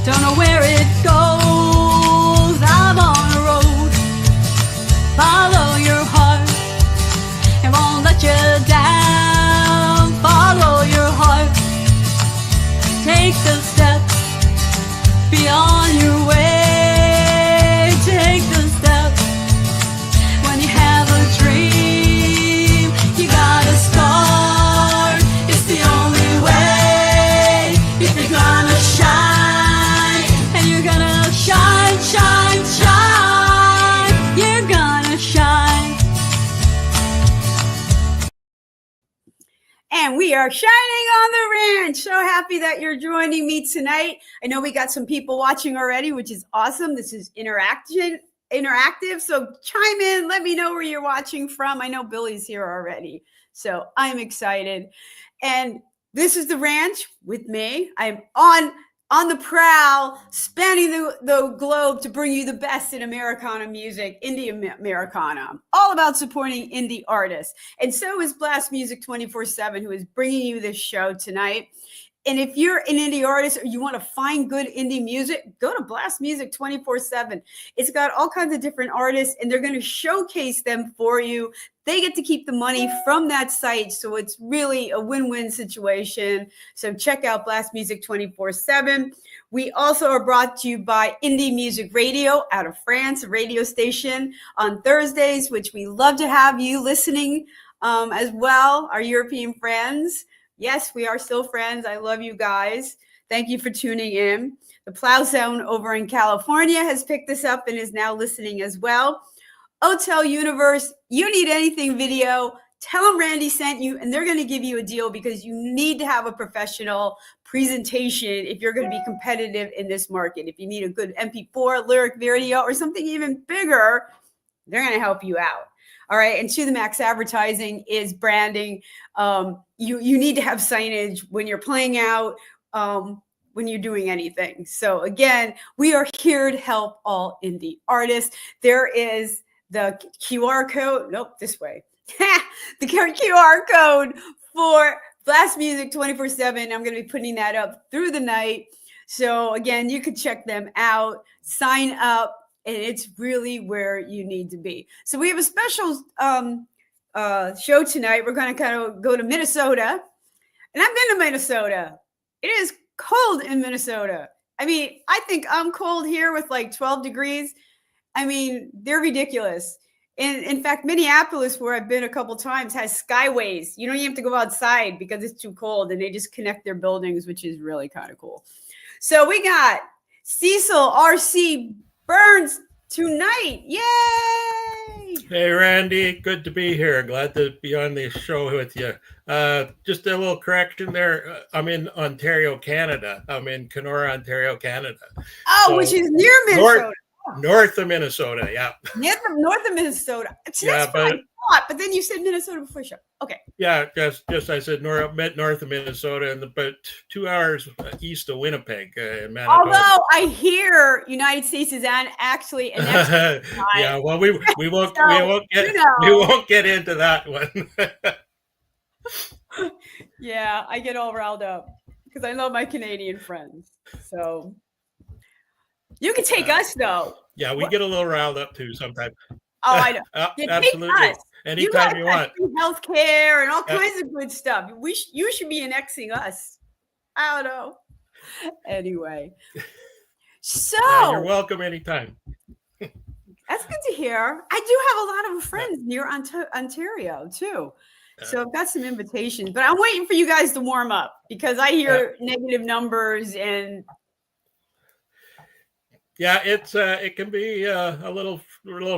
Don't know where it goes. I'm on a road. Follow your heart. It won't let you down. Follow your heart. Take the steps beyond your way. Take the steps. When you have a dream, you gotta start. It's the only way. If you're gonna shine, and you're gonna shine, shine, shine. You're gonna shine. And we are shining on the ranch. So happy that you're joining me tonight. I know we got some people watching already, which is awesome. This is interactive. So chime in. Let me know where you're watching from. I know Billy's here already. So I'm excited. And this is the ranch with me. I'm on the prowl, spanning the globe to bring you the best in Americana music, indie Americana. I'm all about supporting indie artists. And so is Blast Music 24/7, who is bringing you this show tonight. And if you're an indie artist or you want to find good indie music, go to Blast Music 24/7. It's got all kinds of different artists, and they're going to showcase them for you. They get to keep the money from that site, so it's really a win-win situation. So check out Blast Music 24/7. We also are brought to you by Indie Music Radio out of France, a radio station on Thursdays, which we love to have you listening as well, our European friends. Yes, we are still friends. I love you guys. Thank you for tuning in. The Plow Zone over in California has picked this up and is now listening as well. Hotel Universe, you need anything video, tell them Randie sent you, and they're going to give you a deal because you need to have a professional presentation if you're going to be competitive in this market. If you need a good MP4 lyric video or something even bigger, they're going to help you out. All right. And To the Max Advertising is branding. You need to have signage when you're playing out, when you're doing anything. So again, we are here to help all indie artists. There is the QR code. Nope, this way. The QR code for Blast Music 24/7. I'm going to be putting that up through the night. So again, you can check them out, sign up. And it's really where you need to be. So we have a special show tonight. We're going to kind of go to Minnesota. And I've been to Minnesota. It is cold in Minnesota. I mean, I think I'm cold here with like 12 degrees. I mean, they're ridiculous. And in fact, Minneapolis, where I've been a couple times, has skyways. You don't even have to go outside because it's too cold. And they just connect their buildings, which is really kind of cool. So we got Cecil R.C. Burns tonight. Yay! Hey, Randie. Good to be here. Glad to be on the show with you. Just a little correction there. I'm in Ontario, Canada. I'm in Kenora, Ontario, Canada. Oh, so which is near Minnesota. North of Minnesota, yeah. North of Minnesota. So yeah, that's what I thought, but then you said Minnesota before show. Okay. Yeah, just I said north of Minnesota and about 2 hours east of Winnipeg, Manitoba. Although I hear United States is actually an extra yeah, well, we won't get into that one. Yeah, I get all riled up because I love my Canadian friends. So you can take us though. Yeah, we get a little riled up too sometimes. Oh, I know. Absolutely. Anytime you want. Healthcare and all kinds of good stuff. You should be annexing us. I don't know. Anyway. So you're welcome anytime. That's good to hear. I do have a lot of friends near Ontario too. So I've got some invitations, but I'm waiting for you guys to warm up because I hear negative numbers and yeah, it can be a little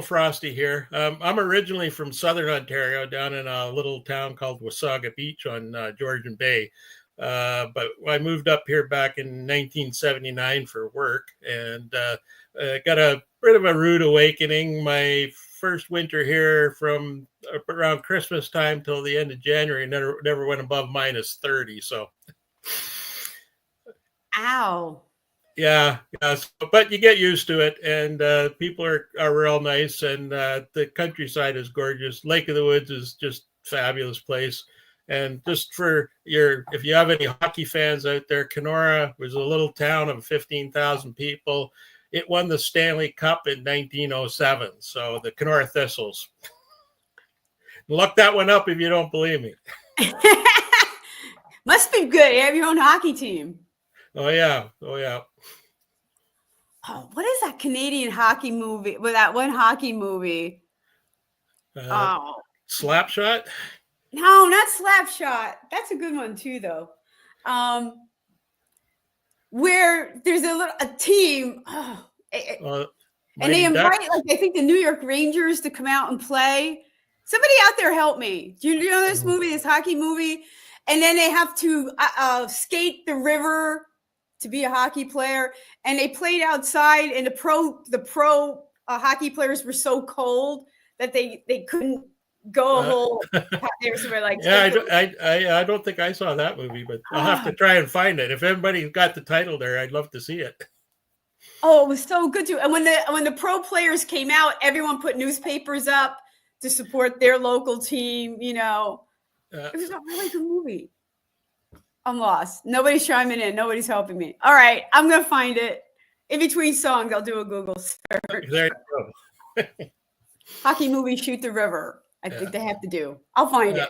frosty here. I'm originally from Southern Ontario, down in a little town called Wasaga Beach on Georgian Bay. But I moved up here back in 1979 for work, and got a bit of a rude awakening. My first winter here, from around Christmas time till the end of January, never went above -30. So, ow. Yeah, but you get used to it, and people are real nice, and the countryside is gorgeous. Lake of the Woods is just fabulous place, And just for if you have any hockey fans out there, Kenora was a little town of 15,000 people. It won the Stanley Cup in 1907. So the Kenora Thistles. Look that one up if you don't believe me. Must be good. You have your own hockey team. Oh yeah. Oh yeah. Oh, what is that Canadian hockey movie? Well, that one hockey movie. Slapshot? No, not Slapshot. That's a good one too, though. Where there's a team, and they invite, like, I think the New York Rangers to come out and play. Somebody out there help me. Do you know this movie, this hockey movie? And then they have to skate the river to be a hockey player. And they played outside, and the pro hockey players were so cold that they couldn't go a whole. They were like, yeah, I don't think I saw that movie, but I'll have to try and find it. If everybody's got the title there, I'd love to see it. Oh, it was so good too. And when the pro players came out, everyone put newspapers up to support their local team. You know, it was a really good movie. I'm lost. Nobody's chiming in. Nobody's helping me. All right, I'm gonna find it. In between songs, I'll do a Google search. There you go. Hockey movie, Shoot the River. I think they have to do. I'll find it.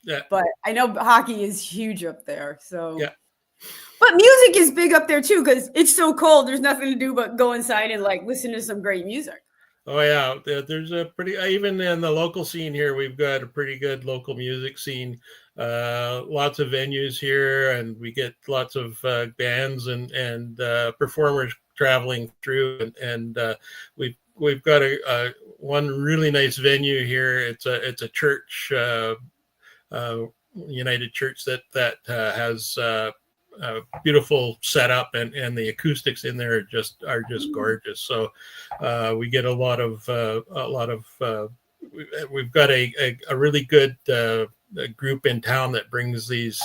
Yeah. But I know hockey is huge up there. So yeah. But music is big up there too, because it's so cold. There's nothing to do but go inside and like listen to some great music. Oh yeah, there's a pretty, even in the local scene here, we've got a pretty good local music scene. Lots of venues here, and we get lots of bands and performers traveling through, and we've got a one really nice venue here. It's a church, United Church that has a beautiful setup, and the acoustics in there are just gorgeous. So we get a lot of we've got a really good group in town that brings these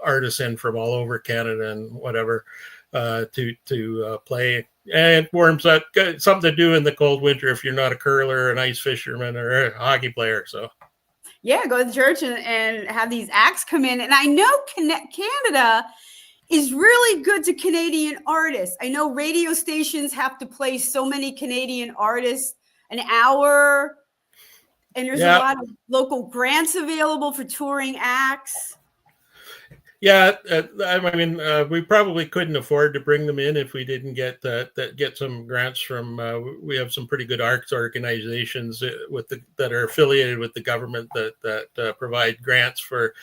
artists in from all over Canada and whatever to play. And it warms up, something to do in the cold winter if you're not a curler, an ice fisherman, or a hockey player. So yeah, go to church and have these acts come in. And I know Canada is really good to Canadian artists. I know radio stations have to play so many Canadian artists an hour, and there's a lot of local grants available for touring acts. Yeah, I mean, we probably couldn't afford to bring them in if we didn't get some grants from. We have some pretty good arts organizations that are affiliated with the government that provide grants for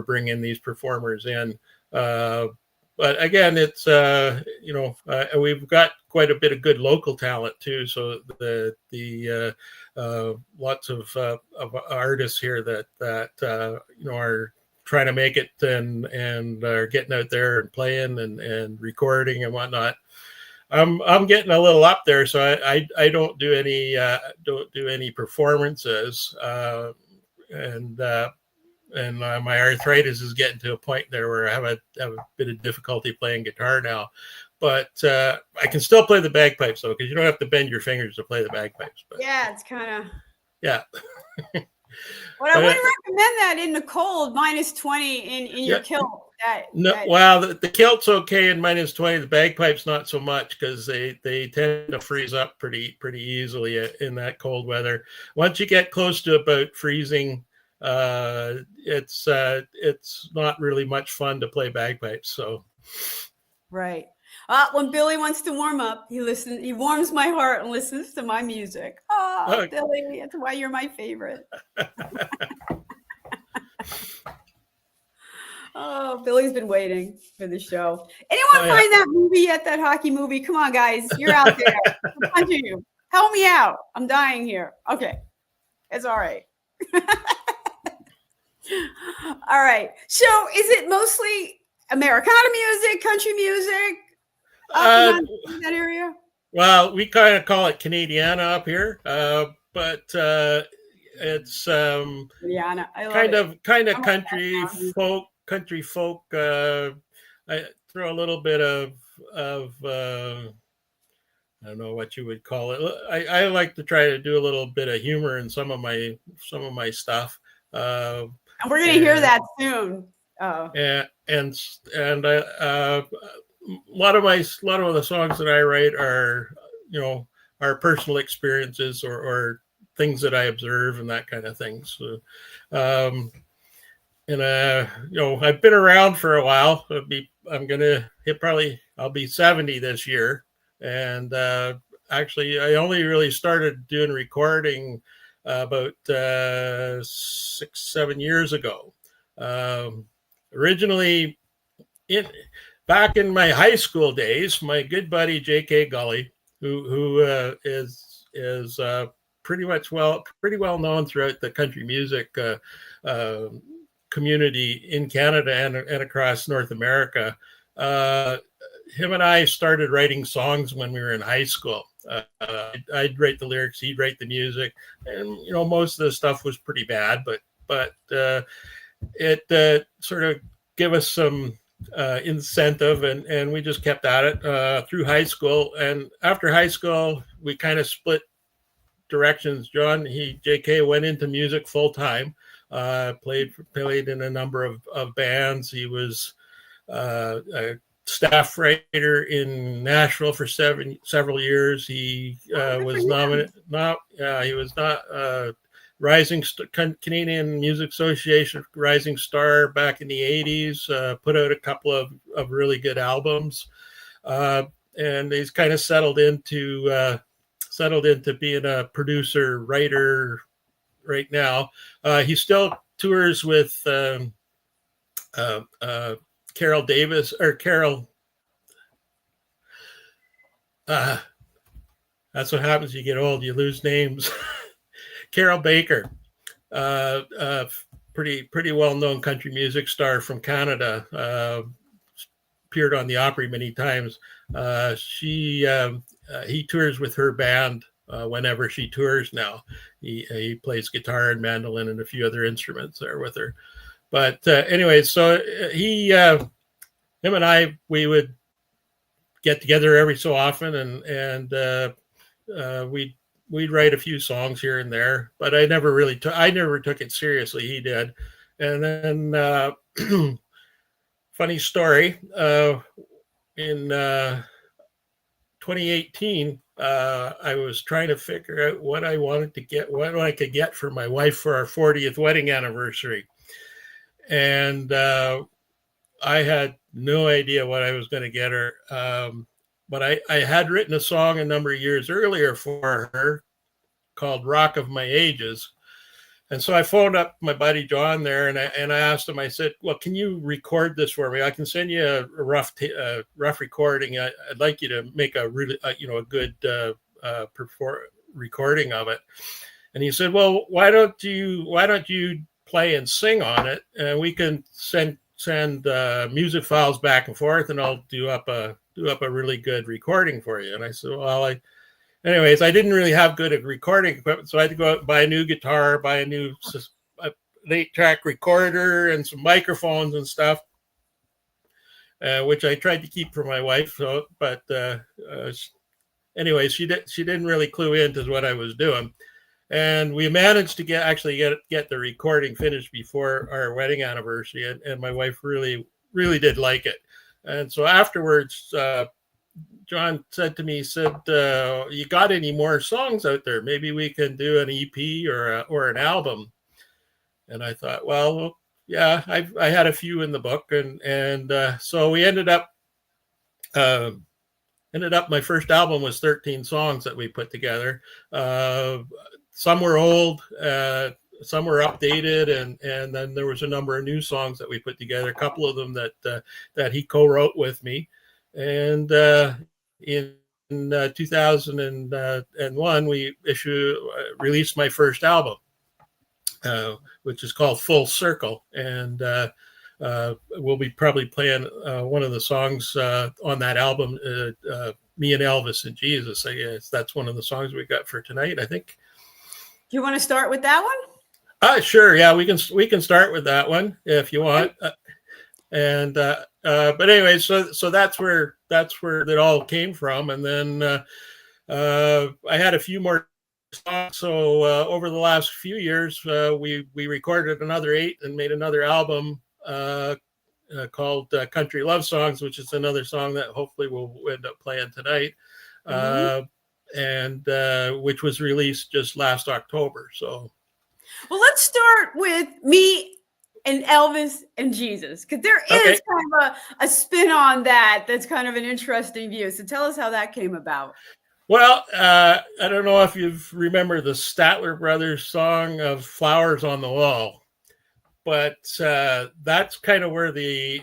bringing these performers in. But again, it's we've got quite a bit of good local talent too. So the lots of artists here that are trying to make it and are getting out there and playing and recording and whatnot. I'm getting a little up there, so I don't do any performances, and my arthritis is getting to a point there where I have a bit of difficulty playing guitar now, but I can still play the bagpipes though, because you don't have to bend your fingers to play the bagpipes. But, yeah, it's kind of But I wouldn't recommend that in the cold, -20 in your kilt. Well, the kilt's okay in -20. The bagpipes not so much, because they tend to freeze up pretty easily in that cold weather. Once you get close to about freezing, it's not really much fun to play bagpipes. So right. When Billy wants to warm up, he warms my heart and listens to my music. Oh, Billy, that's why you're my favorite. Oh, Billy's been waiting for the show. Anyone find that movie yet, that hockey movie? Come on, guys. You're out there. I'm punching you. Help me out. I'm dying here. Okay. It's all right. All right. So is it mostly Americana music, country music? In that area? Well, we kind of call it Canadiana up here, but it's kind of country folk. I throw a little bit of I don't know what you would call it. I like to try to do a little bit of humor in some of my stuff. And we're going to hear that soon. Oh. And a lot of the songs that I write are, are personal experiences or things that I observe and that kind of thing. So, and I've been around for a while. I'll be 70 this year, and actually, I only really started doing recording about 6-7 years ago. Originally, back in my high school days, my good buddy J.K. Gully, who is pretty well known throughout the country music community in Canada and across North America. Him and I started writing songs when we were in high school. I'd write the lyrics, he'd write the music, and most of the stuff was pretty bad, but it sort of gave us some incentive, and we just kept at it through high school. And after high school, we kind of split directions. JK went into music full time. Played in a number of bands. He was a staff writer in Nashville for several years. He was nominated. He was not Canadian Music Association Rising Star back in the 80s. Put out a couple of really good albums, and he's kind of settled into being a producer writer right now. He still tours with Carol Davis or Carol. That's what happens. You get old, you lose names. Carol Baker, pretty well-known country music star from Canada. Appeared on the Opry many times. He tours with her band whenever she tours now. He plays guitar and mandolin and a few other instruments there with her. But anyway, so him and I, we would get together every so often, and we'd write a few songs here and there. But I never took it seriously. He did. And then funny story, in 2018, I was trying to figure out what I could get for my wife for our 40th wedding anniversary. And I had no idea what I was going to get her. But I had written a song a number of years earlier for her called Rock of My Ages. And so I phoned up my buddy John there, and I asked him, I said, well, can you record this for me? I can send you a rough recording. I'd like you to make a really, a good recording of it. And he said, well, why don't you play and sing on it? And we can send music files back and forth, and I'll do up a really good recording for you. And I said, well, anyways, I didn't really have good recording equipment, so I had to go out and buy a new guitar, buy a new 8-track recorder, and some microphones and stuff, which I tried to keep for my wife. So, but anyways, she didn't really clue into what I was doing, and we managed to get the recording finished before our wedding anniversary, and my wife really did like it. And so afterwards, John said to me, you got any more songs out there? Maybe we can do an EP or an album. And I thought, well, yeah, I had a few in the book. And so we ended up, my first album was 13 songs that we put together. Some were old, some were updated, and then there was a number of new songs that we put together, a couple of them that he co-wrote with me. And in 2001, we released my first album, which is called Full Circle. And we'll be probably playing one of the songs on that album, Me and Elvis and Jesus. I guess that's one of the songs we got for tonight, I think. Do you want to start with that one? Sure. Yeah, we can start with that one if you want. But anyway, so that's where it all came from. And then I had a few more So over the last few years, we recorded another 8 and made another album called Country Love Songs, which is another song that hopefully we'll end up playing tonight, and which was released just last October. So, well, let's start with me and Elvis and Jesus, because there is kind of a spin on that. That's kind of an interesting view. So tell us how that came about. Well, I don't know if you remember the Statler Brothers song of Flowers on the Wall, but that's kind of where the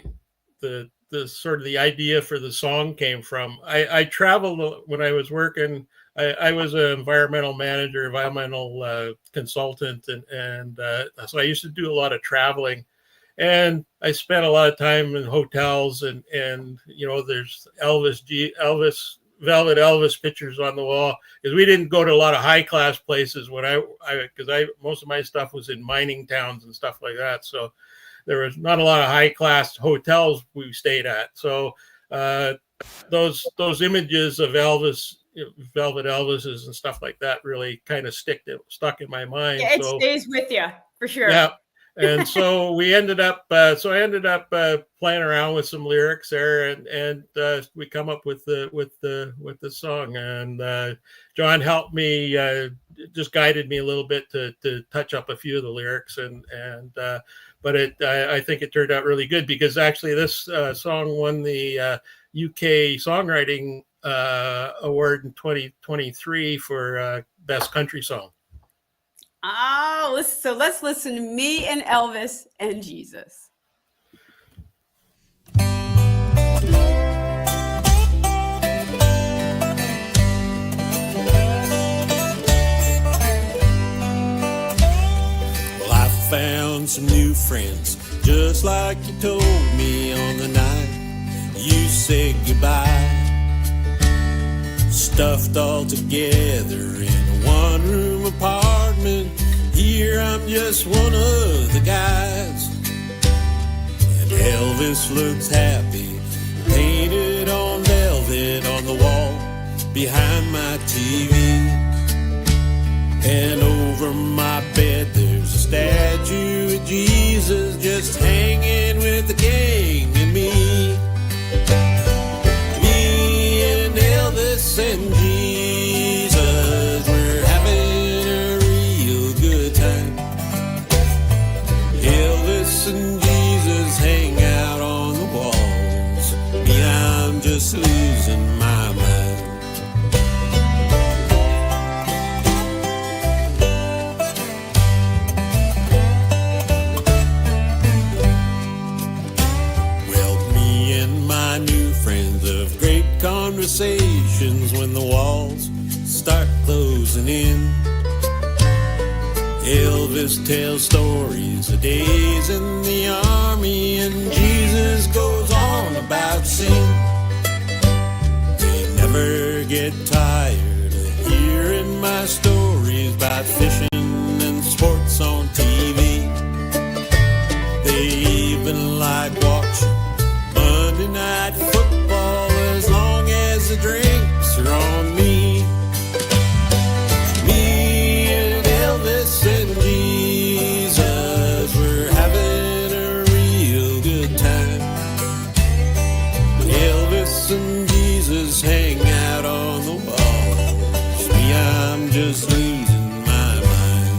sort of the idea for the song came from. I traveled when I was working. I was an environmental manager, environmental consultant, and so I used to do a lot of traveling, and I spent a lot of time in hotels, and you know, there's Velvet Elvis pictures on the wall, because we didn't go to a lot of high class places when I most of my stuff was in mining towns and stuff like that, so there was not a lot of high class hotels we stayed at. So those images of Elvis, Velvet Elvises and stuff like that really kind of stuck in my mind. Yeah, it stays with you for sure. Yeah. And so we ended up, I ended up playing around with some lyrics there, and we come up with the song. And John helped me, just guided me a little bit to touch up a few of the lyrics, but I think it turned out really good, because actually this song won the UK Songwriting Award in 2023 for Best Country Song. Oh, so let's listen to me and Elvis and Jesus. Well, I found some new friends, just like you told me on the night you said goodbye. Stuffed all together in a one-room apartment. Here I'm just one of the guys. And Elvis looks happy, painted on velvet on the wall behind my TV. And over my bed there's a statue of Jesus, just hanging with the king and me. Elvis and Jesus, we're having a real good time. Elvis and Jesus hang out on the walls. Me, I'm just losing my mind. Well, me and my new friends have great conversations when the walls start closing in. Elvis tells stories of days in the army, and Jesus goes on about sin. They never get tired of hearing my stories about fishing and sports on TV. They even like watching Monday Night Football, as long as the drinks are on me. Me and Elvis and Jesus, we're having a real good time. Elvis and Jesus hang out on the walls. Me, I'm just losing my mind.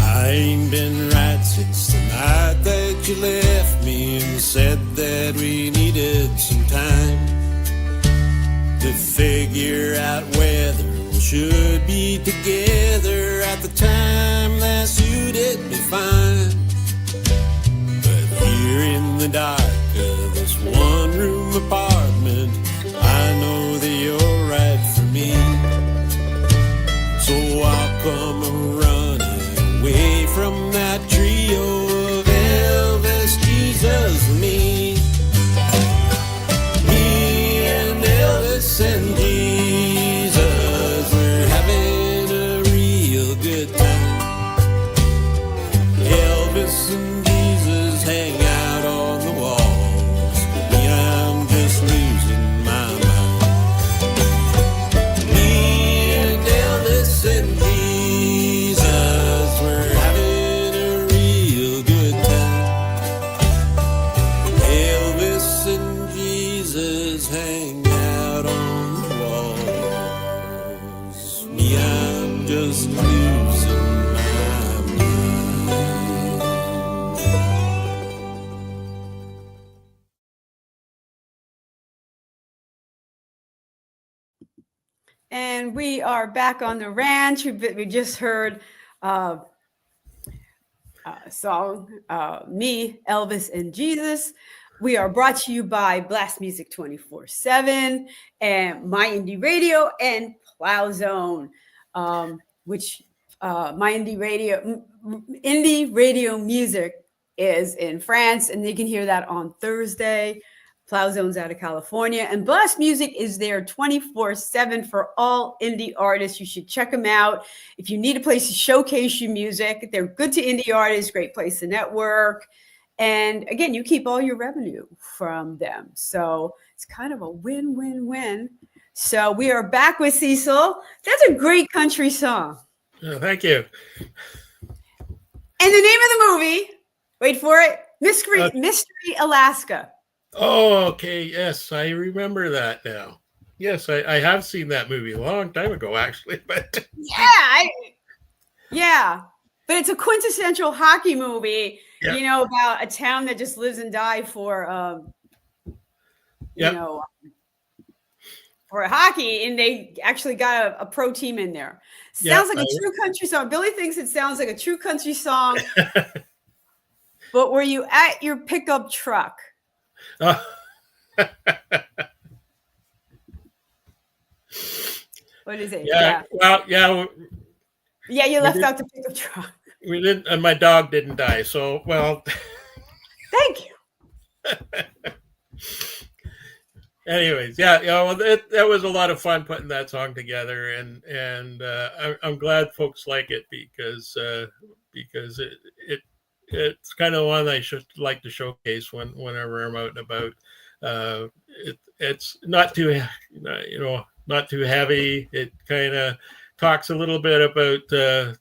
I ain't been right since the night that you left me and said that we needed some time to figure out whether we should be together at the time that suited me fine. But here in the dark of this one-room apartment, I know that you're right for me. So I'll come running away from that trio of Elvis, Jesus, and me. Elvis and Jesus hang out on the walls. Me, I'm just losing my mind. Me and Elvis and Jesus were having a real good time. Elvis and Jesus hang out on the walls. Me, I'm just losing my mind. And we are back on the ranch. We just heard a song, Me, Elvis, and Jesus. We are brought to you by Blast Music 24/7 and My Indie Radio and Plow Zone, which My Indie Radio Music is in France, and you can hear that on Thursday. Plow Zone's out of California, and Blast Music is there 24/7 for all indie artists. You should check them out. If you need a place to showcase your music, they're good to indie artists, great place to network. And again, you keep all your revenue from them. So it's kind of a win-win-win. So we are back with Cecil. That's a great country song. Oh, thank you. And the name of the movie, wait for it, Mystery Alaska. Oh, okay. Yes, I remember that now. Yes, I have seen that movie a long time ago, actually. But yeah. But it's a quintessential hockey movie, Yeah. you know, about a town that just lives and dies for, Yep. you know, for hockey, and they actually got a pro team in there. Sounds like a true country song. Billy thinks it sounds like a true country song. But were you at your pickup truck? What is it? Yeah. Well, yeah. Yeah, you left out the pickup truck. We didn't, and my dog didn't die. So, well. Thank you. Anyways, yeah, well, that was a lot of fun putting that song together, and I'm glad folks like it because it's kind of one I should like to showcase whenever I'm out and about. It's not too not too heavy. It kind of talks a little bit about the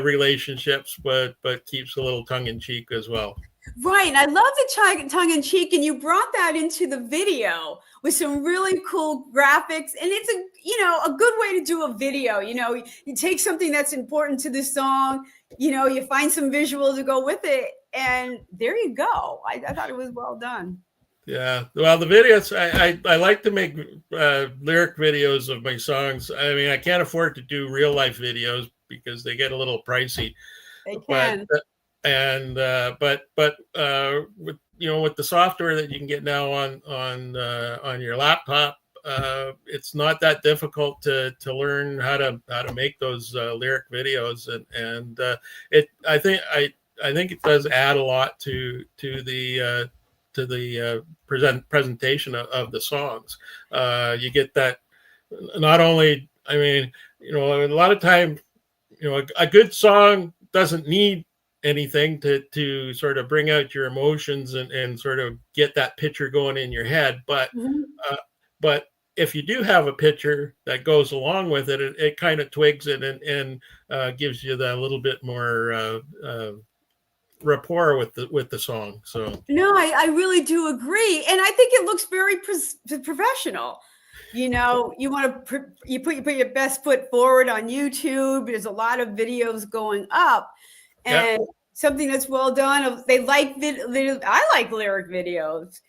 relationships, but keeps a little tongue in cheek as well. Right. And I love the tongue in cheek. And you brought that into the video with some really cool graphics. And it's a good way to do a video. You take something that's important to the song, you find some visuals to go with it. And there you go. I thought it was well done. Yeah. Well, the videos, I like to make lyric videos of my songs. I mean, I can't afford to do real life videos because they get a little pricey. They can. But with the software that you can get now on your laptop, it's not that difficult to learn how to make those lyric videos, and I think it does add a lot to the presentation of the songs. You get that not only, I mean, a lot of time, a good song doesn't need anything to sort of bring out your emotions and sort of get that picture going in your head. But but if you do have a picture that goes along with it, it kind of twigs it and gives you that little bit more rapport with the song. So no, I really do agree, and I think it looks very professional. You want to you put your best foot forward on YouTube. There's a lot of videos going up, and something that's well done. They like I like lyric videos,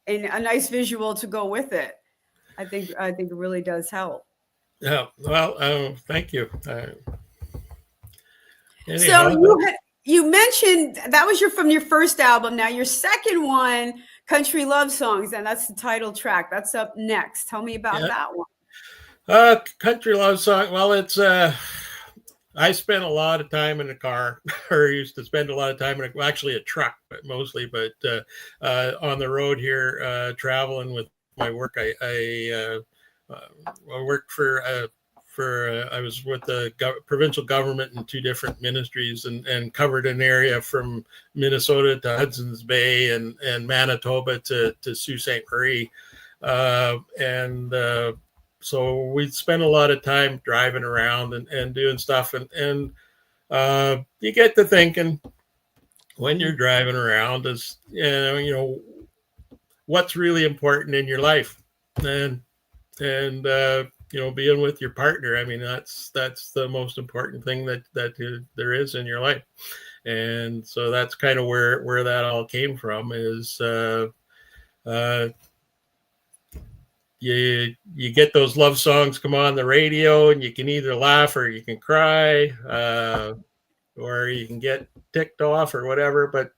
and a nice visual to go with it. I think it really does help. Yeah. Well, thank you. Anyhow, so you mentioned that was from your first album. Now your second one, Country Love Songs, and that's the title track. That's up next. Tell me about that one. Country Love Song. Well, it's I spent a lot of time in the car, or used to spend a lot of time in actually a truck, but mostly, on the road here, traveling with my work. I worked for I was with the provincial government in 2 different ministries, and covered an area from Minnesota to Hudson's Bay and Manitoba to Sault Ste. Marie. So we'd spend a lot of time driving around and doing stuff. And you get to thinking when you're driving around is, what's really important in your life, and being with your partner. I mean, that's the most important thing that there is in your life. And so that's kind of where that all came from, is you get those love songs come on the radio, and you can either laugh or you can cry, or you can get ticked off or whatever. But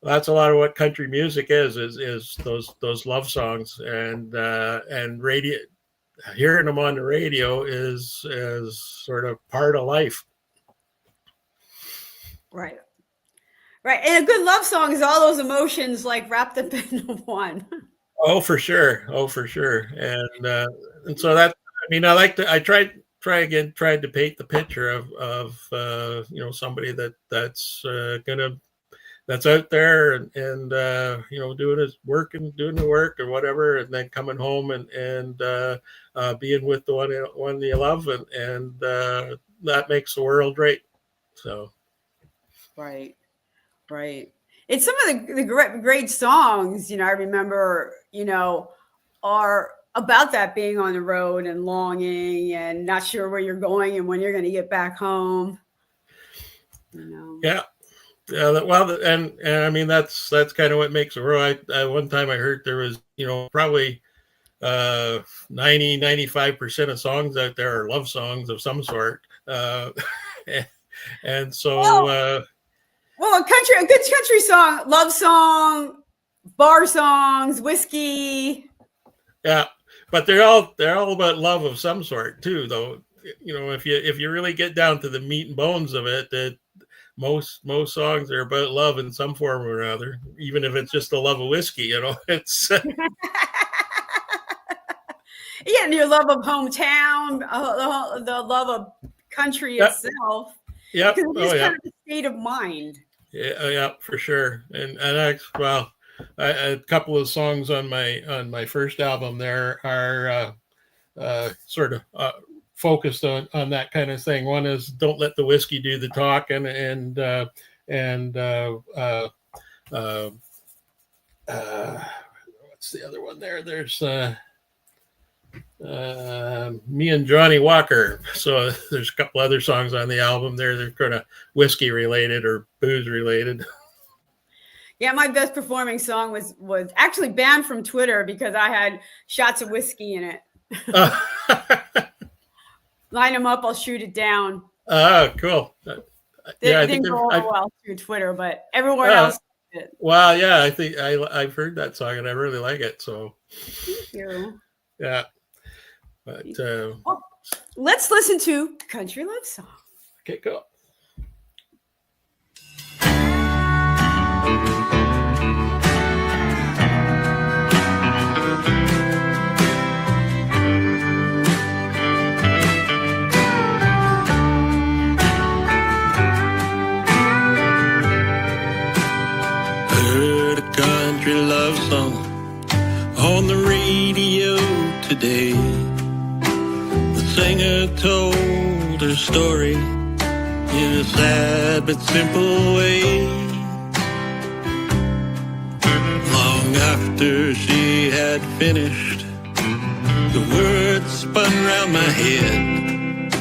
that's a lot of what country music is those love songs, and radio. Hearing them on the radio is sort of part of life. Right. And a good love song is all those emotions like wrapped up into one. Oh, for sure. And so that, I tried to paint the picture of somebody that's out there and doing his work and doing the work or whatever, and then coming home and being with the one you love, and that makes the world great. So. Right. It's some of the great songs, I remember, are about that, being on the road and longing and not sure where you're going and when you're going to get back home. Yeah. Well, and I mean, that's kind of what makes the world. One time I heard there was, probably 90-95% of songs out there are love songs of some sort. And so, well, a good country song, love song, bar songs, whiskey. Yeah, but they're all about love of some sort too, though. If you really get down to the meat and bones of it, that most songs are about love in some form or another, even if it's just the love of whiskey. It's yeah, and your love of hometown, the love of country itself. Yeah, because it's kind of a state of mind. Yeah, for sure. And a couple of songs on my first album there are sort of focused on that kind of thing. One is "Don't Let the Whiskey Do the Talking," and what's the other one there? There's Me and Johnny Walker. So there's a couple other songs on the album there. They're kind of whiskey related or booze related. Yeah, my best performing song was actually banned from Twitter because I had shots of whiskey in it. Line them up, I'll shoot it down. Oh, cool. It didn't go well through Twitter, but everyone else did. Well, yeah, I think I've heard that song and I really like it. So thank you. Yeah. But let's listen to Country Love Song. Okay, cool. Heard a country love song on the radio today. The singer told her story in a sad but simple way. Long after she had finished, the words spun round my head.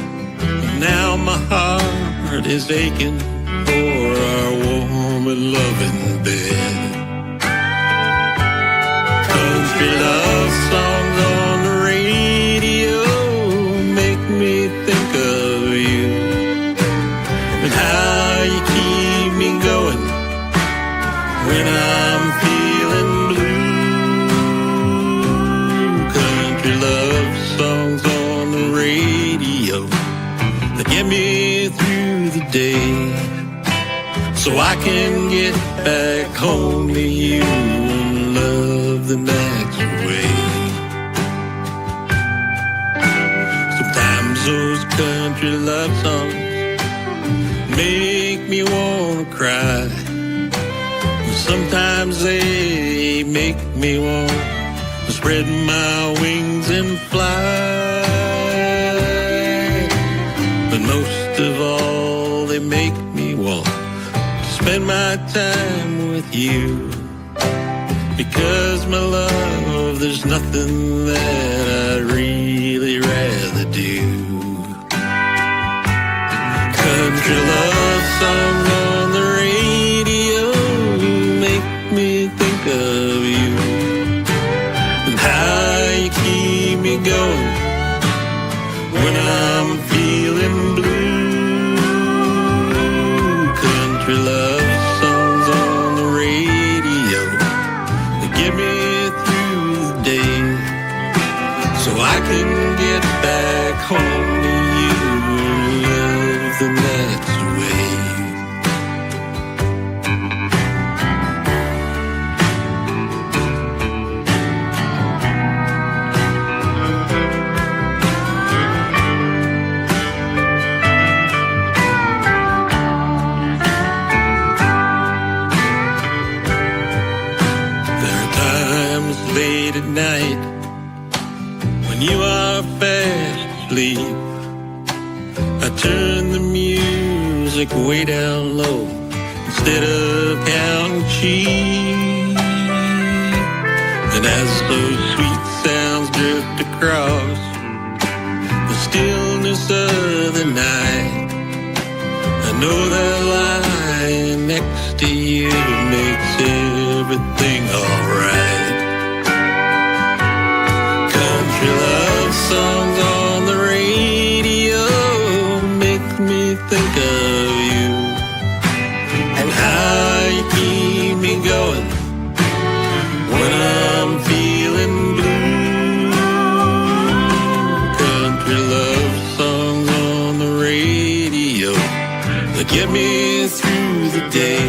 Now my heart is aching for our warm and loving bed. Country love songs on the radio make me think of you and how you keep me going when I'm feeling blue. Country love songs on the radio that get me through the day, so I can get back home to you and love the nights away. country love songs make me wanna cry. Sometimes they make me want to spread my wings and fly. But most of all, they make me want to spend my time with you. Because my love, there's nothing that I'd really rather do. Country love songs on the radio make me think of you and how you keep me going when I'm feeling blue. Country love songs on the radio, they get me through the day, so I can get back home to you and love the next way. Late at night when you are fast asleep, I turn the music way down low instead of counting sheep. And as those sweet sounds drift across the stillness of the night, I know that lying next to you makes everything alright. Love songs on the radio make me think of you and how you keep me going when I'm feeling blue. Country love songs on the radio that get me through the day,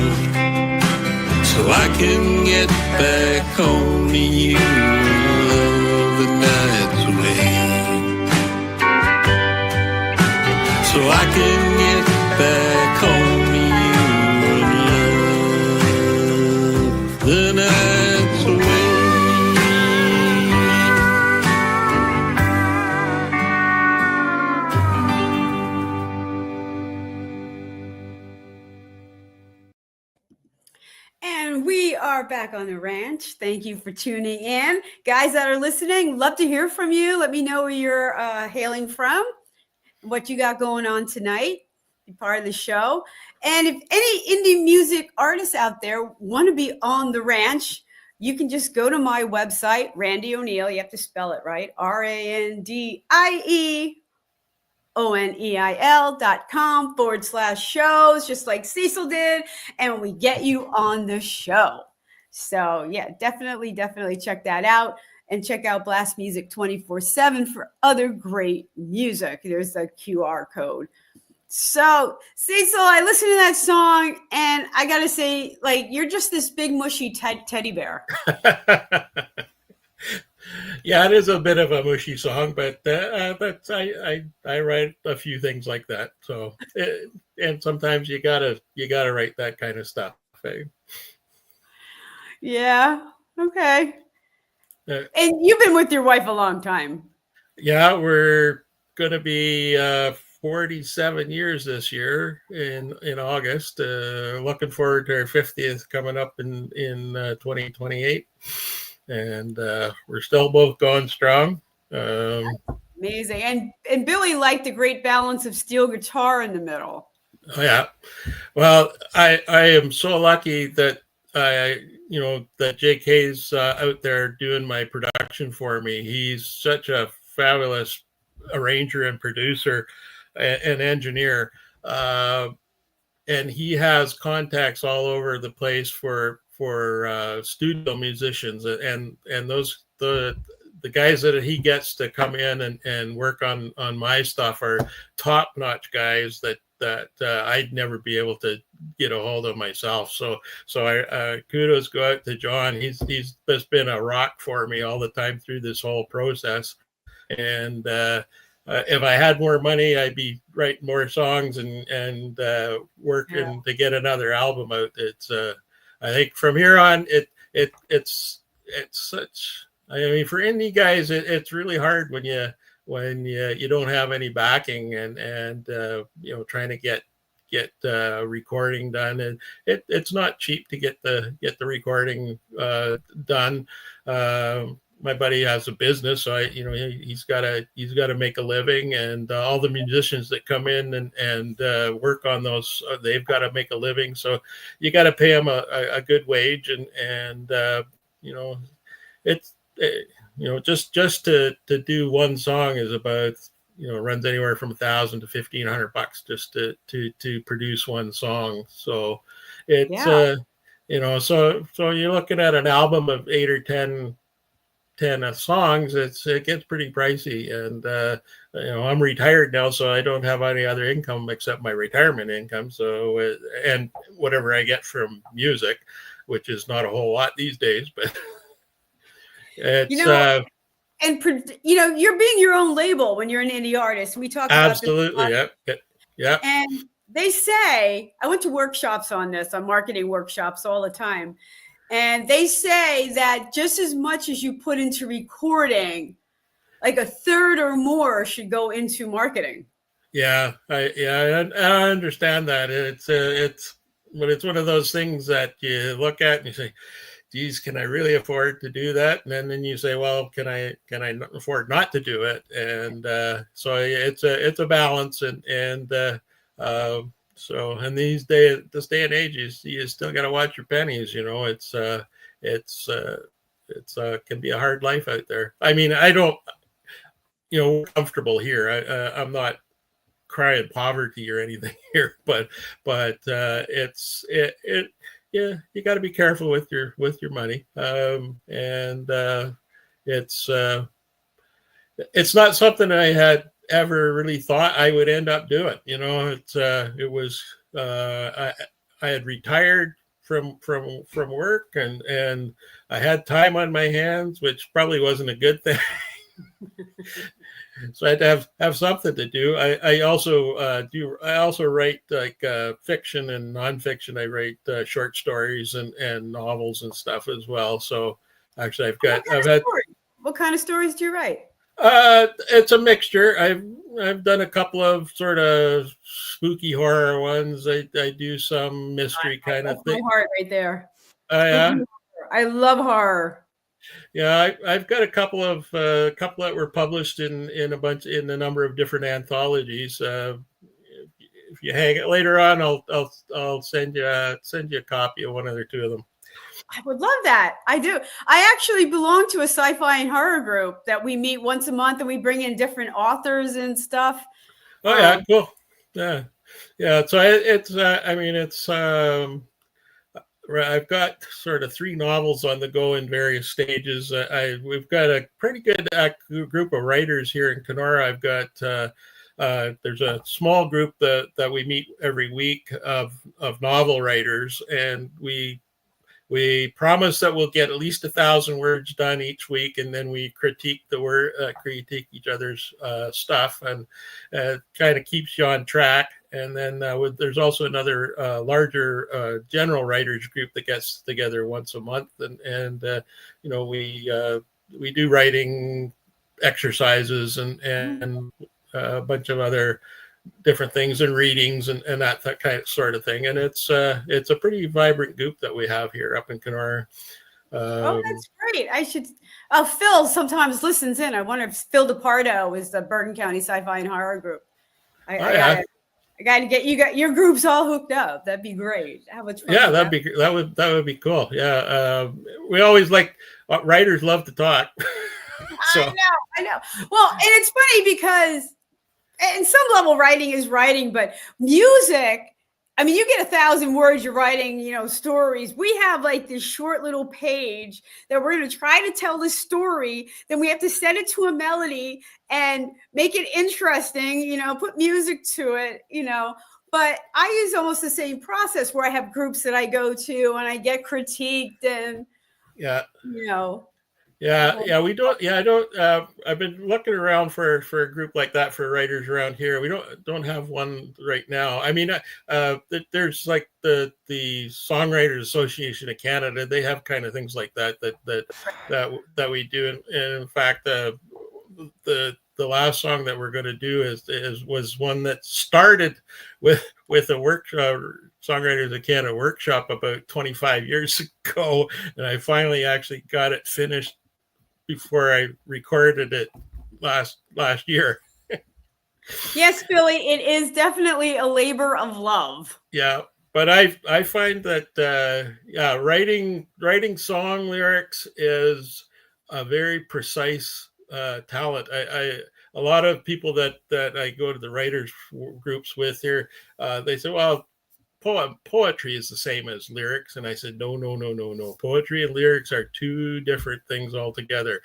so I can get back home to you. The night's away, so I can get back home to you and love the night's away. And we are back on the ranch. Thank you for tuning in. Guys that are listening, love to hear from you. Let me know where you're hailing from, what you got going on tonight. Be part of the show. And if any indie music artists out there want to be on the ranch, you can just go to my website, Randie O'Neill. You have to spell it right. RandieOneil.com/shows, just like Cecil did, and we get you on the show. So yeah, definitely check that out, and check out Blast Music 24/7 for other great music. There's the QR code. So Cecil, I listened to that song, and I gotta say, like, you're just this big mushy teddy bear. Yeah, it is a bit of a mushy song, but that's I write a few things like that. So, and sometimes you gotta write that kind of stuff. Eh? Yeah. Okay. And you've been with your wife a long time. Yeah, we're gonna be 47 years this year in August. Looking forward to our 50th coming up in 2028. And we're still both going strong. Amazing. And Billy liked the great balance of steel guitar in the middle. Oh, yeah. Well, I am so lucky that that JK's out there doing my production for me. He's such a fabulous arranger and producer and engineer. And he has contacts all over the place for studio musicians, and those the guys that he gets to come in and work on my stuff are top-notch guys that I'd never be able to get a hold of myself. So I kudos go out to John. He's just been a rock for me all the time through this whole process. And if I had more money, I'd be writing more songs and working to get another album out. It's I think from here on, it's such. I mean, for indie guys, it's really hard when you don't have any backing and trying to get recording done, and it's not cheap to get the recording done. My buddy has a business, so he's got to make a living, and all the musicians that come in and work on those, they've got to make a living. So you got to pay them a good wage, and it's just to do one song is about runs anywhere from $1,000 to $1,500 just to produce one song. So it's so you're looking at an album of 8 or 10 songs. It gets pretty pricey, and I'm retired now, so I don't have any other income except my retirement income. So and whatever I get from music, which is not a whole lot these days, but it's and you're being your own label when you're an indie artist. We talk about absolutely, yeah. And they say, I went to workshops on marketing workshops all the time. And they say that just as much as you put into recording, like a third or more should go into marketing. Yeah, I understand that. It's one of those things that you look at and you say, geez, can I really afford to do that? And then you say, well, can I afford not to do it? And so it's a balance, and so in this day and age, you still got to watch your pennies. It's can be a hard life out there. I mean, I don't, we're comfortable here. I'm not crying poverty or anything here, but it's yeah, you got to be careful with your money, and it's not something I had ever really thought I would end up doing. It was I had retired from work, and I had time on my hands, which probably wasn't a good thing. So I had to have something to do. I also write like fiction and nonfiction. I write short stories and novels and stuff as well. So actually, what kind of stories do you write? It's a mixture. I've done a couple of sort of spooky horror ones. I do some mystery kind of thing. My heart right there. Yeah. I love horror. Yeah, I've got a couple that were published in a number of different anthologies. If you hang it later on, I'll send you a copy of one or two of them. I would love that. I do. I actually belong to a sci-fi and horror group that we meet once a month, and we bring in different authors and stuff. Oh yeah, cool. Yeah. So it's I've got sort of 3 novels on the go in various stages. We've got a pretty good group of writers here in Kenora. I've got there's a small group that we meet every week of novel writers, and we promise that we'll get at least 1,000 words done each week, and then we critique each other's stuff, and kind of keeps you on track. And then there's also another larger general writers group that gets together once a month, and we do writing exercises and a bunch of other different things and readings and that kind of sort of thing. And it's a pretty vibrant group that we have here up in Kenora. That's great. Phil sometimes listens in. I wonder if Phil DePardo is the Bergen County Sci-Fi and Horror Group. I got to get your groups all hooked up. That'd be great. How much fun? Yeah, that would be cool. Yeah, we always writers love to talk. So. I know. Well, and it's funny because in some level writing is writing, but music, I mean, you get 1,000 words, you're writing, stories. We have like this short little page that we're going to try to tell the story. Then we have to set it to a melody and make it interesting, put music to it, But I use almost the same process where I have groups that I go to and I get critiqued and, Yeah. Yeah, we don't. Yeah, I don't. I've been looking around for a group like that for writers around here. We don't have one right now. I mean, there's like the Songwriters Association of Canada. They have kind of things like that we do. And in fact, the last song that we're going to do was one that started with a workshop, Songwriters of Canada workshop about 25 years ago, and I finally actually got it finished before I recorded it last year. Yes, Billy, it is definitely a labor of love. Yeah, but I find that writing song lyrics is a very precise talent. A lot of people that I go to the writers groups with here, they say, well, poetry is the same as lyrics, and I said, no. Poetry and lyrics are two different things altogether.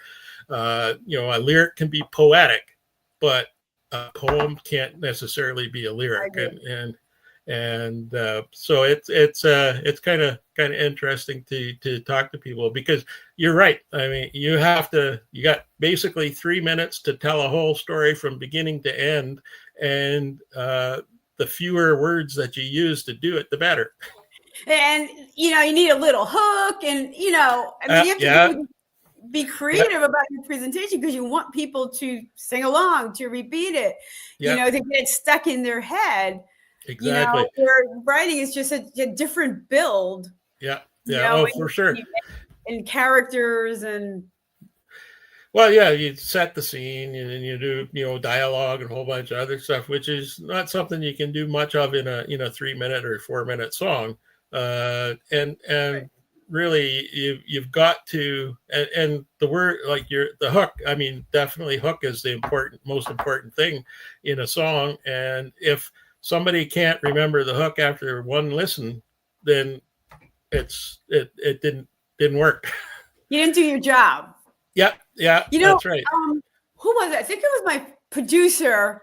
A lyric can be poetic, but a poem can't necessarily be a lyric, and so it's kind of interesting to talk to people, because you're right. I mean, you got basically 3 minutes to tell a whole story from beginning to end, and the fewer words that you use to do it, the better. And you need a little hook, and you have to be creative about your presentation, because you want people to sing along, to repeat it, to get stuck in their head. Exactly. Where writing is just a different build. Yeah. Oh, for sure. And characters and. Well, yeah, you set the scene and then you do, dialogue and a whole bunch of other stuff, which is not something you can do much of in a 3-minute or 4-minute song. And right. Really, you've got to, and the word, like the hook. I mean, definitely hook is the most important thing in a song. And if somebody can't remember the hook after one listen, then it didn't work. You didn't do your job. Yeah, that's right. Who was it? I think it was my producer.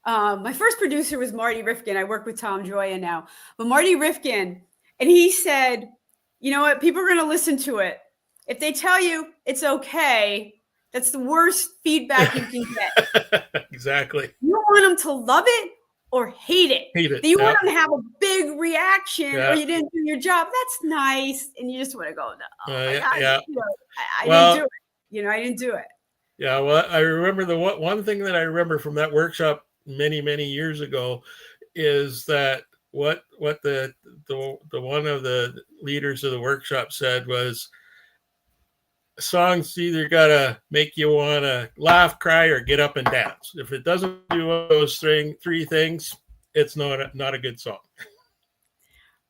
My first producer was Marty Rifkin. I work with Tom Joya now, but Marty Rifkin, and he said, you know what? People are going to listen to it. If they tell you it's okay, that's the worst feedback you can get. Exactly. You want them to love it or hate it. You want them to have a big reaction, or you didn't do your job. That's nice, and you just want to go, no, I didn't do it. I didn't do it. Yeah, well, I remember the one thing that I remember from that workshop many years ago is that what the one of the leaders of the workshop said was, songs either gotta make you want to laugh, cry, or get up and dance. If it doesn't do those three things, it's not a good song.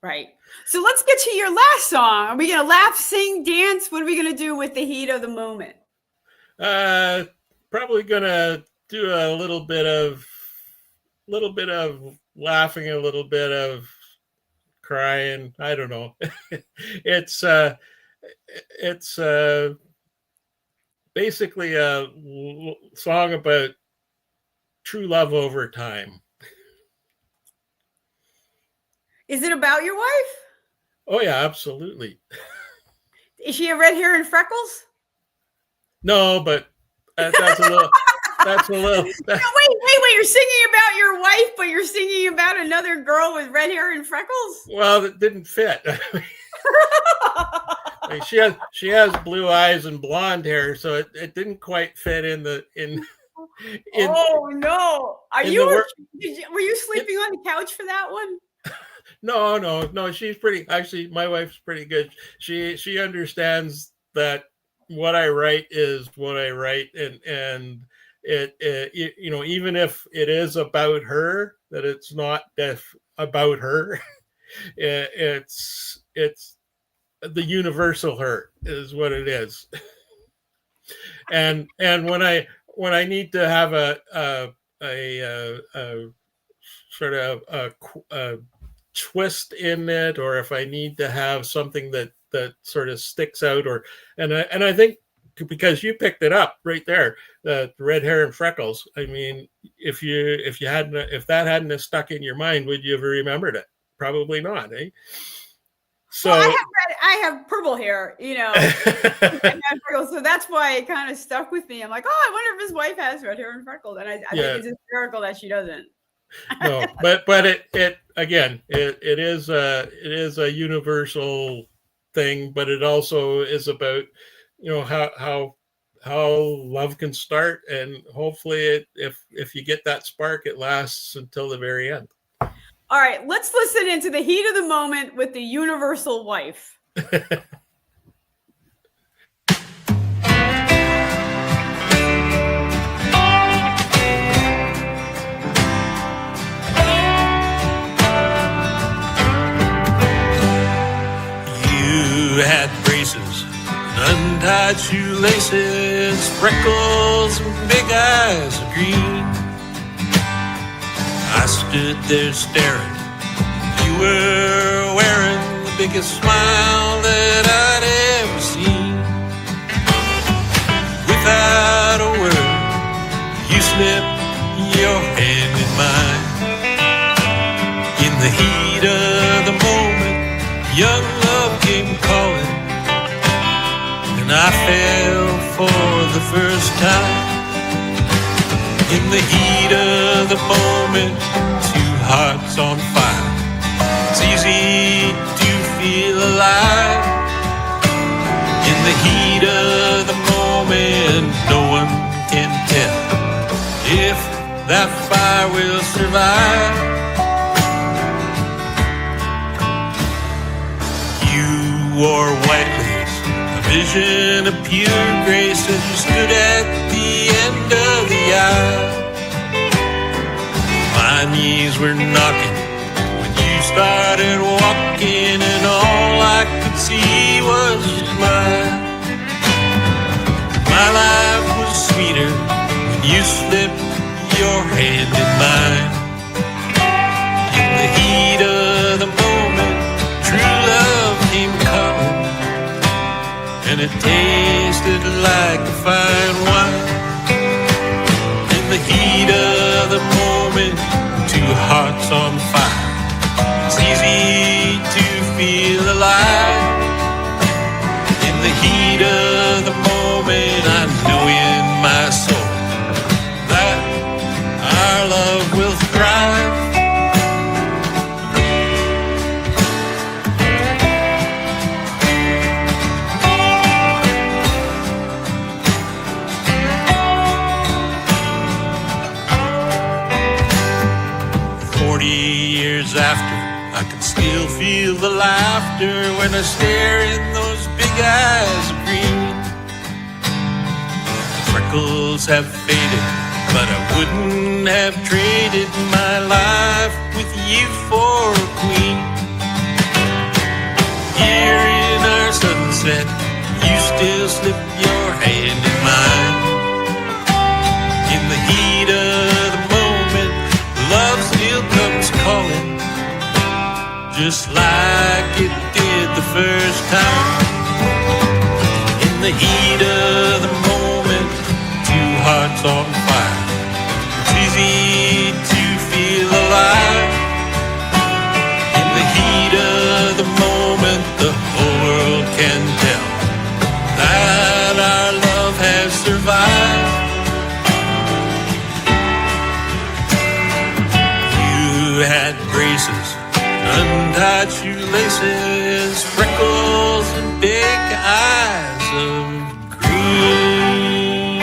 Right. So let's get to your last song. Are we gonna laugh, sing, dance? What are we gonna do with the heat of the moment? Probably gonna do a little bit of laughing, a little bit of crying. I don't know. It's basically a song about true love over time. Is it about your wife? Oh yeah, absolutely. Is she have red hair and freckles? No, but that's a little. Wait! You're singing about your wife, but you're singing about another girl with red hair and freckles? Well, that didn't fit. I mean, she has blue eyes and blonde hair, so it didn't quite fit in. Oh no! Were you sleeping on the couch for that one? No. She's pretty. Actually, my wife's pretty good. She understands that what I write is what I write, and it even if it is about her, that it's not about her. It's the universal her is what it is. And when I need to have a sort of a twist in it, or if I need to have something that sort of sticks out, and I think because you picked it up right there, the red hair and freckles. I mean, if that hadn't stuck in your mind, would you have remembered it? Probably not, eh? So well, I have purple hair, you know, so that's why it kind of stuck with me. I'm like, oh, I wonder if his wife has red hair and freckles, and I yeah, think it's hysterical that she doesn't. no, but it again, it is a universal thing, but it also is about, you know, how love can start, and hopefully if you get that spark, it lasts until the very end. All right, let's listen into the heat of the moment with the universal wife. You had braces, untied shoelaces, freckles, and big eyes of green. I stood there staring. You were wearing the biggest smile that I'd ever seen. Without a word, you slipped your hand in mine. In the heat of the moment, young love came calling, and I fell for the first time. In the heat of the moment, two hearts on fire. It's easy to feel alive. In the heat of the moment, no one can tell if that fire will survive. You wore white lace, a vision of pure grace, as you stood at the end of the aisle. My knees were knocking when you started walking, and all I could see was your smile. My life was sweeter when you slipped your hand in mine. In the heat of the moment, true love came calling, and it tasted like a fine wine. In the heat of the moment, two hearts on fire. It's easy to feel alive. In the heat of the moment, I know in my soul that our love will thrive. After, I can still feel the laughter when I stare in those big eyes of green. Freckles have faded, but I wouldn't have traded my life with you for a queen. Here in our sunset, you still slip your hand in mine. In the heat of the moment, love still comes calling, just like it did the first time. In the heat of the moment, two hearts on fire. It's easy to feel alive. In the heat of the moment, the whole world can tell that our love has survived. You had braces, untied shoelaces, freckles, and big eyes of green.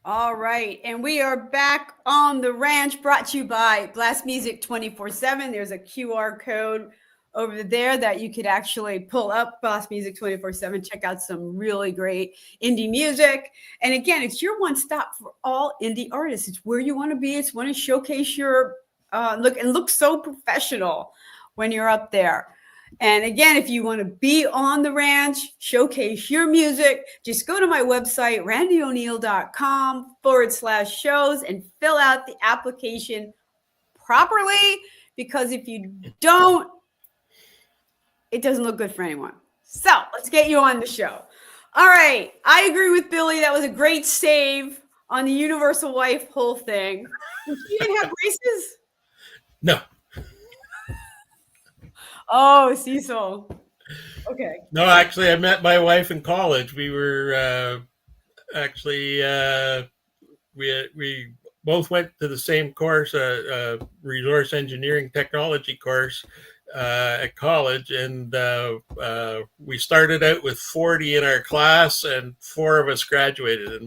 All right, and we are back on the ranch, brought to you by Blast Music 24/7. There's a QR code over there that you could actually pull up. Blast Music 24/7. Check out some really great indie music. And again, it's your one stop for all indie artists. It's where you want to be. It's want to showcase your look so professional when you're up there. And again, if you want to be on the ranch, showcase your music, just go to my website, randieoneal.com/shows, and fill out the application properly, because if you don't, it doesn't look good for anyone. So let's get you on the show. All right. I agree with Billy. That was a great save on the universal wife whole thing. And she didn't have braces? No, Oh, Cecil. Okay. no. Actually, I met my wife in college. We were actually we both went to the same course, resource engineering technology course at college, and we started out with 40 in our class, and 4 of us graduated, and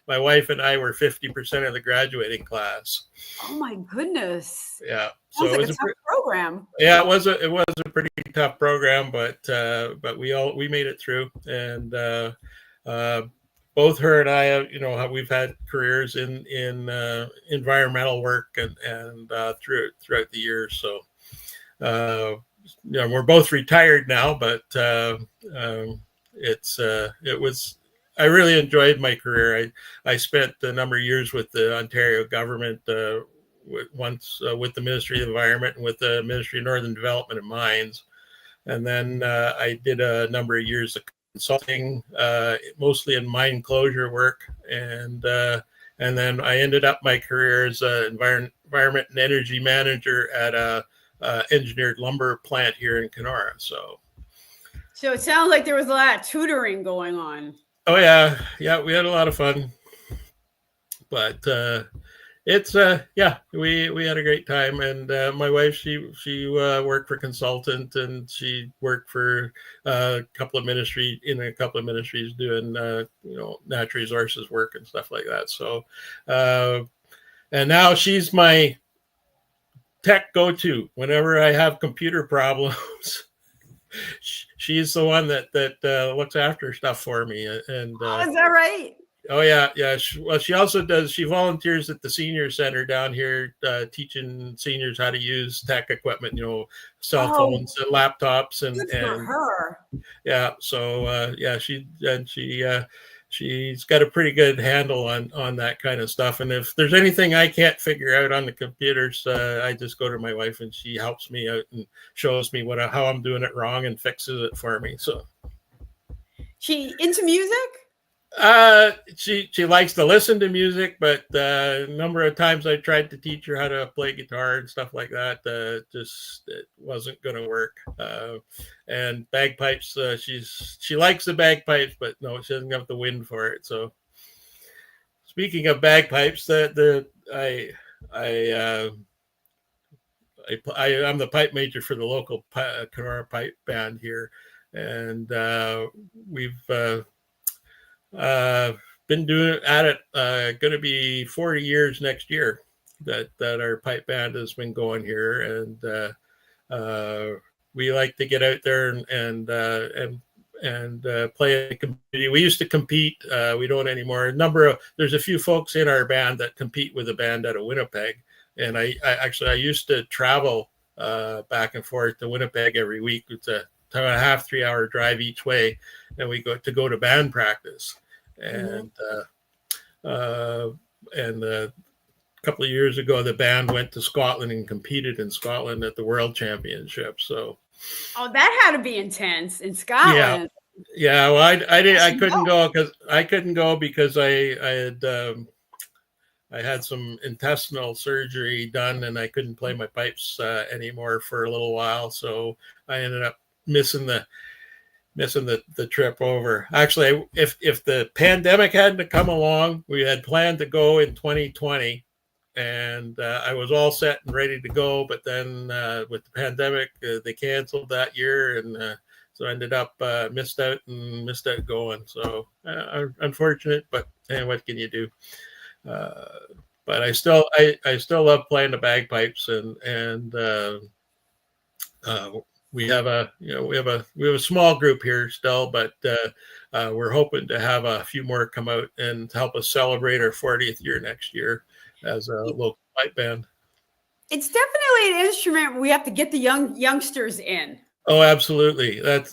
my wife and I were 50% of the graduating class. Oh my goodness. Yeah, so Sounds it like was a tough program. yeah, it was a pretty tough program, but we made it through, and uh, both her and I, we've had careers in environmental work and throughout the years. So we're both retired now, but it was. I really enjoyed my career. I spent a number of years with the Ontario government. Once with the Ministry of Environment and with the Ministry of Northern Development and Mines. And then I did a number of years of consulting, mostly in mine closure work. And then I ended up my career as an environment and energy manager at a engineered lumber plant here in Kenora. So it sounds like there was a lot of tutoring going on. Oh yeah, we had a lot of fun. But it's we had a great time, and my wife she worked for consultant, and she worked for a couple of ministries doing natural resources work and stuff like that. So and now she's my tech go-to whenever I have computer problems. She's the one that looks after stuff for me. And is that right? Oh yeah. She also does. She volunteers at the senior center down here, teaching seniors how to use tech equipment. Cell phones and laptops, and for her. Yeah. So she's got a pretty good handle on that kind of stuff. And if there's anything I can't figure out on the computers, I just go to my wife, and she helps me out and shows me how I'm doing it wrong and fixes it for me. So she into music? She likes to listen to music, but a number of times I tried to teach her how to play guitar and stuff like that. It wasn't going to work. And bagpipes, she likes the bagpipes, but no, she doesn't have the wind for it. So speaking of bagpipes, I'm the pipe major for the local Kenora pipe band here, and we've been doing at it. Going to be 40 years next year that our pipe band has been going here, and we like to get out there and play in the community. We used to compete. We don't anymore. There's a few folks in our band that compete with a band out of Winnipeg, and I used to travel back and forth to Winnipeg every week. It's a 2.5 3 hour drive each way, and we go to band practice. And a couple of years ago, the band went to Scotland and competed in Scotland at the World Championships. So, that had to be intense in Scotland. Yeah. Well, I couldn't go because I had some intestinal surgery done, and I couldn't play my pipes anymore for a little while. So I ended up missing the trip over. Actually, if the pandemic hadn't come along, we had planned to go in 2020, and I was all set and ready to go. But then with the pandemic, they canceled that year, and so I ended up missed out going. So unfortunate, but what can you do? But I still love playing the bagpipes, and we have a small group here still, but we're hoping to have a few more come out and help us celebrate our 40th year next year as a local pipe band. It's definitely an instrument we have to get the youngsters in. Oh, absolutely. I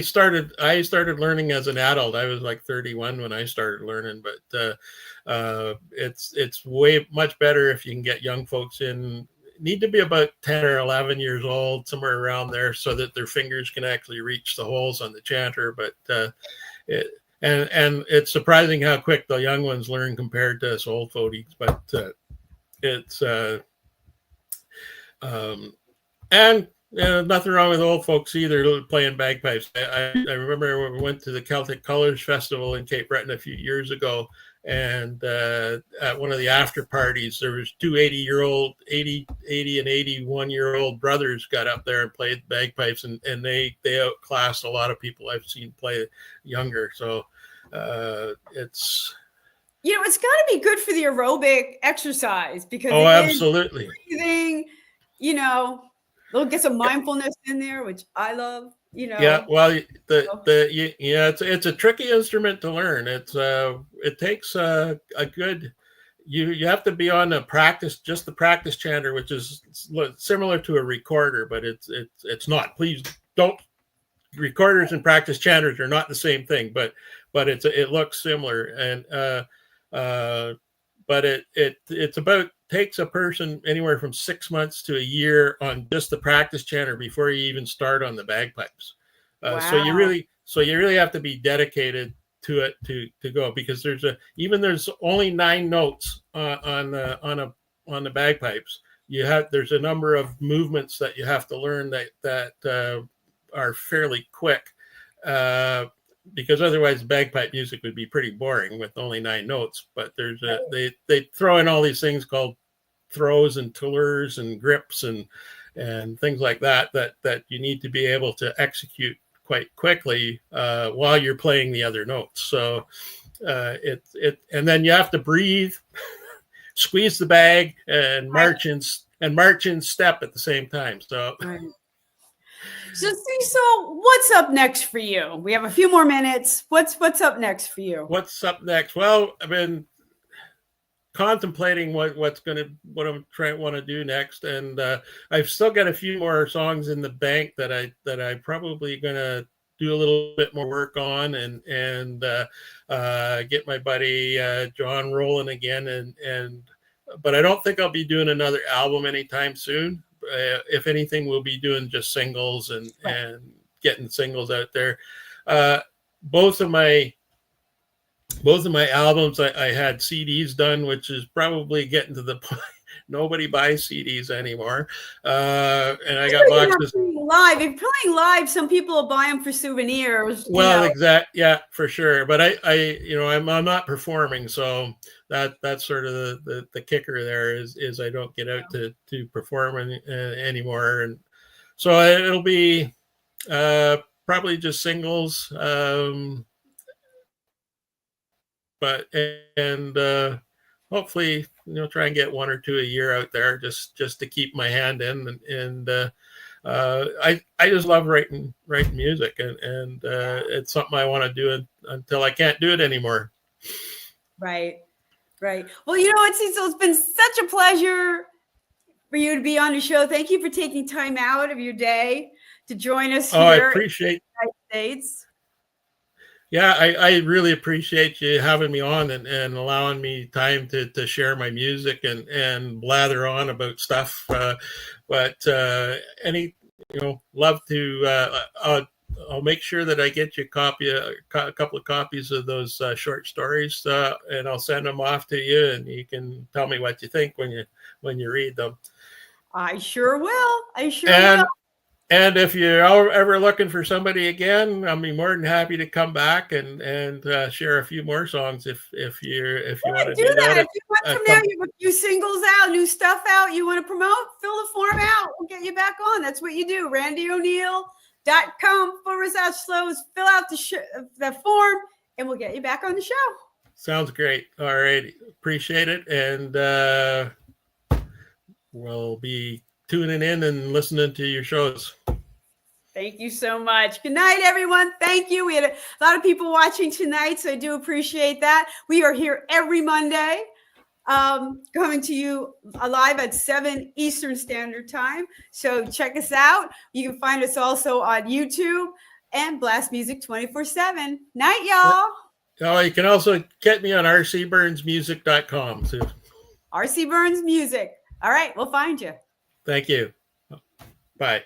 started learning as an adult. I was like 31 when I started learning, but it's way much better if you can get young folks in need to be about 10 or 11 years old, somewhere around there, so that their fingers can actually reach the holes on the chanter. But and it's surprising how quick the young ones learn compared to us old fogies. But it's and nothing wrong with old folks either playing bagpipes. I remember when we went to the Celtic Colors Festival in Cape Breton a few years ago, and at one of the after parties, there was two 80 and 81-year-old brothers got up there and played bagpipes, and they outclassed a lot of people I've seen play younger. So it's it's got to be good for the aerobic exercise, because absolutely breathing, they'll get some mindfulness in there, which I love. Yeah, well, it's a tricky instrument to learn. It takes a good. You have to be on the practice chanter, which is similar to a recorder, but it's not. Please don't. Recorders and practice chanters are not the same thing, but it looks similar, and but it's about takes a person anywhere from 6 months to a year on just the practice chanter before you even start on the bagpipes. Wow. So you really have to be dedicated to it to go, because there's only 9 notes on the bagpipes. There's a number of movements that you have to learn that are fairly quick, because otherwise bagpipe music would be pretty boring with only 9 notes. But they throw in all these things called throws and tours and grips and things like that you need to be able to execute quite quickly while you're playing the other notes. So and then you have to breathe, squeeze the bag, and march in step at the same time. So. Right. So what's up next for you? We have a few more minutes. What's up next for you? What's up next? Well, I've been contemplating what I'm want to do next, and I've still got a few more songs in the bank that I probably gonna do a little bit more work on, and get my buddy John rolling again, but I don't think I'll be doing another album anytime soon. If anything, we'll be doing just singles and getting singles out there. Both of my albums, I had CDs done, which is probably getting to the point nobody buys CDs anymore. And I got boxes. Live, if you're playing live, some people will buy them for souvenirs. Well, yeah, for sure. But I'm not performing, so that's sort of the kicker there is I don't get out to perform anymore, and so it'll be probably just singles. But hopefully, try and get 1 or 2 a year out there, just to keep my hand in, and I just love writing music, and it's something I want to do until I can't do it anymore. Right. Well, it's been such a pleasure for you to be on the show. Thank you for taking time out of your day to join us here. I appreciate in the United States. Yeah, I really appreciate you having me on and allowing me time to share my music and blather on about stuff. But love to. I'll make sure that I get you a couple of copies of those short stories, and I'll send them off to you, and you can tell me what you think when you read them. I sure will. Will. And if you're ever looking for somebody again, I'll be more than happy to come back and share a few more songs if you want to do that. If you want from there, you have a few singles out, new stuff out, you want to promote, fill the form out. We'll get you back on. That's what you do. RandieO'Neill.com/slows. Fill out the form, and we'll get you back on the show. Sounds great. All right. Appreciate it. And we'll be tuning in and listening to your shows. Thank you so much. Good night, everyone. Thank you. We had a lot of people watching tonight, so I do appreciate that. We are here every Monday, coming to you live at 7 Eastern Standard Time. So check us out. You can find us also on YouTube and Blast Music 24/7. Night, y'all. Oh, you can also get me on rcburnsmusic.com too. RC Burns Music. All right, we'll find you. Thank you. Bye.